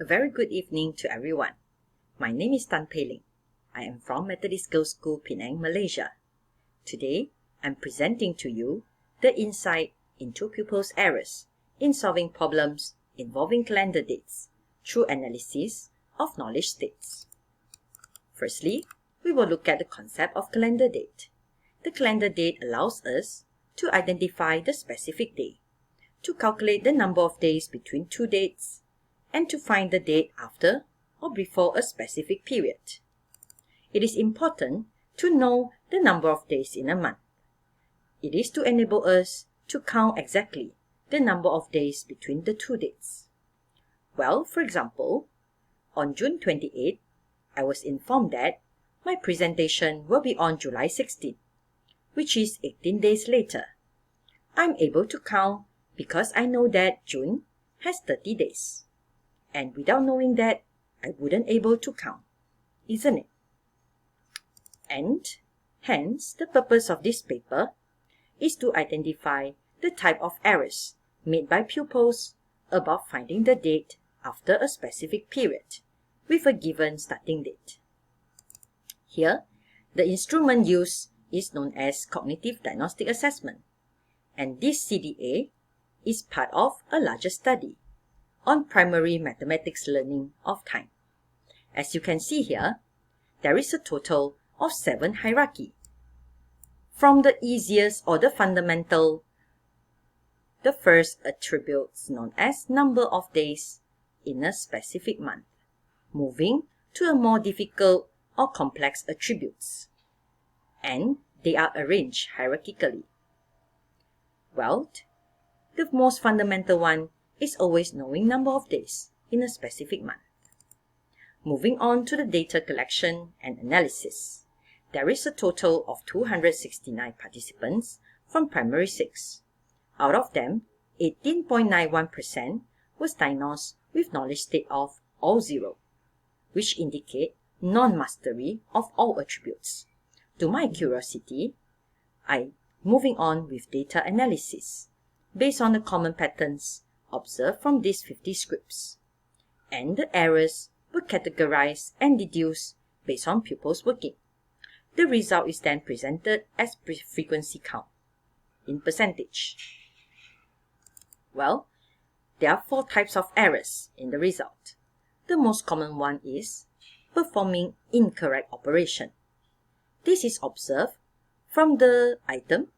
A very good evening to everyone. My name is Tan Pei Ling. I am from Methodist Girls' School, Penang, Malaysia. Today, I'm presenting to you the insight into pupils' errors in solving problems involving calendar dates through analysis of knowledge states. Firstly, we will look at the concept of calendar date. The calendar date allows us to identify the specific day, to calculate the number of days between two dates, and to find the date after or before a specific period. It is important to know the number of days in a month. It is to enable us to count exactly the number of days between the two dates. Well, for example, on June 28, I was informed that my presentation will be on July 16, which is 18 days later. I'm able to count because I know that June has 30 days. And without knowing that, I wouldn't able to count, isn't it? And hence, the purpose of this paper is to identify the type of errors made by pupils about finding the date after a specific period with a given starting date. Here, the instrument used is known as Cognitive Diagnostic Assessment, and this CDA is part of a larger study on primary mathematics learning of time. As you can see here, there is a total of 7 hierarchy. From the easiest or the fundamental, the first attributes known as number of days in a specific month, moving to a more difficult or complex attributes, and they are arranged hierarchically. Well, the most fundamental one is always knowing number of days in a specific month. Moving on to the data collection and analysis, there is a total of 269 participants from primary 6. Out of them, 18.91% was diagnosed with knowledge state of all 0, which indicate non-mastery of all attributes. To my curiosity, moving on with data analysis based on the common patterns observed from these 50 scripts, and the errors were categorized and deduced based on pupils working. The result is then presented as frequency count in percentage. Well, there are 4 types of errors in the result. The most common one is performing incorrect operation. This is observed from the item,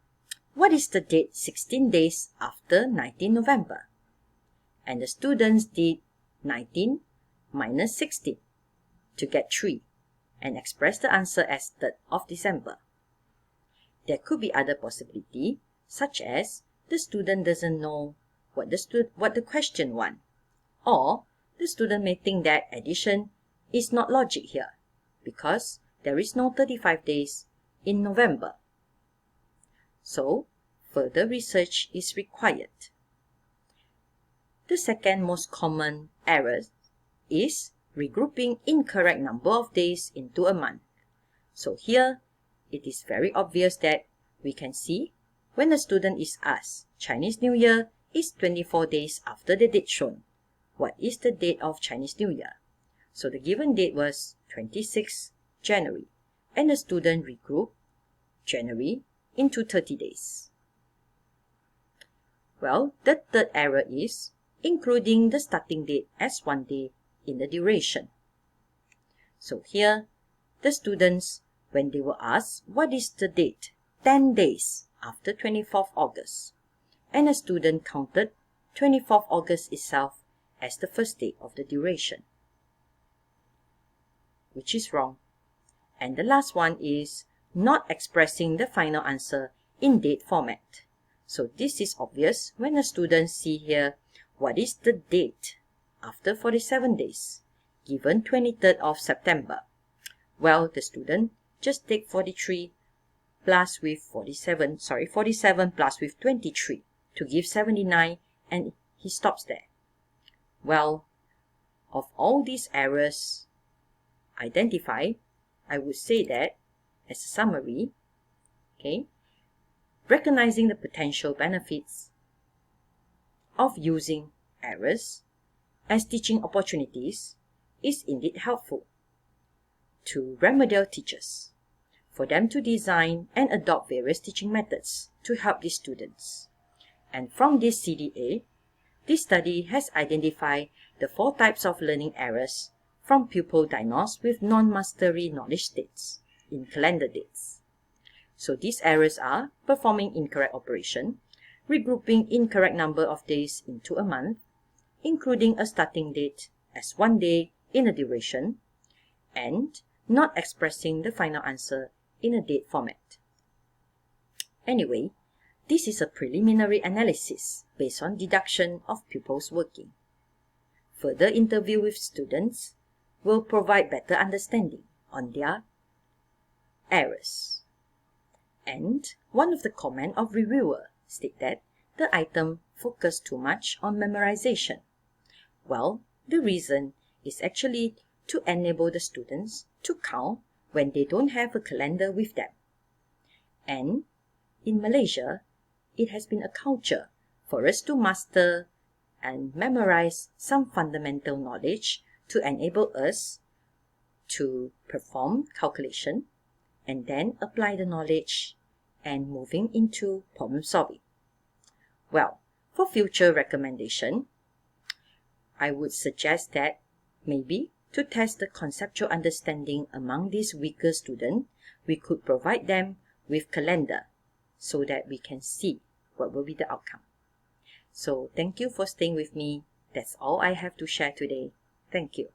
what is the date 16 days after 19 November? And the students did 19 minus 16 to get 3 and express the answer as 3rd of December. There could be other possibility, such as the student doesn't know what the question wants, or the student may think that addition is not logic here because there is no 35 days in November. So, further research is required. The second most common error is regrouping incorrect number of days into a month. So here, it is very obvious that we can see when a student is asked, Chinese New Year is 24 days after the date shown. What is the date of Chinese New Year? So the given date was 26 January, and the student regrouped January into 30 days. Well, the third error is including the starting date as 1 day in the duration. So here, the students, when they were asked, what is the date? 10 days after 24th August. And a student counted 24th August itself as the first day of the duration, which is wrong. And the last one is not expressing the final answer in date format. So this is obvious when a student see here, what is the date after 47 days, given 23rd of September. Well, the student just take 47 plus with 23 to give 79, and he stops there. Well, of all these errors identified, I would say that, as a summary, okay, recognizing the potential benefits of using errors as teaching opportunities is indeed helpful to remedial teachers for them to design and adopt various teaching methods to help these students. And from this CDA, this study has identified the 4 types of learning errors from pupils diagnosed with non-mastery knowledge states in calendar dates. So these errors are performing incorrect operation, regrouping incorrect number of days into a month, including a starting date as 1 day in a duration, and not expressing the final answer in a date format. Anyway, this is a preliminary analysis based on deduction of pupils' working. Further interview with students will provide better understanding on their errors. And one of the comment of reviewer state that the item focused too much on memorization. Well, the reason is actually to enable the students to count when they don't have a calendar with them. And in Malaysia, it has been a culture for us to master and memorize some fundamental knowledge to enable us to perform calculation and then apply the knowledge and moving into problem solving. Well, for future recommendation, I would suggest that maybe to test the conceptual understanding among these weaker students, we could provide them with calendar so that we can see what will be the outcome. So thank you for staying with me. That's all I have to share today. Thank you.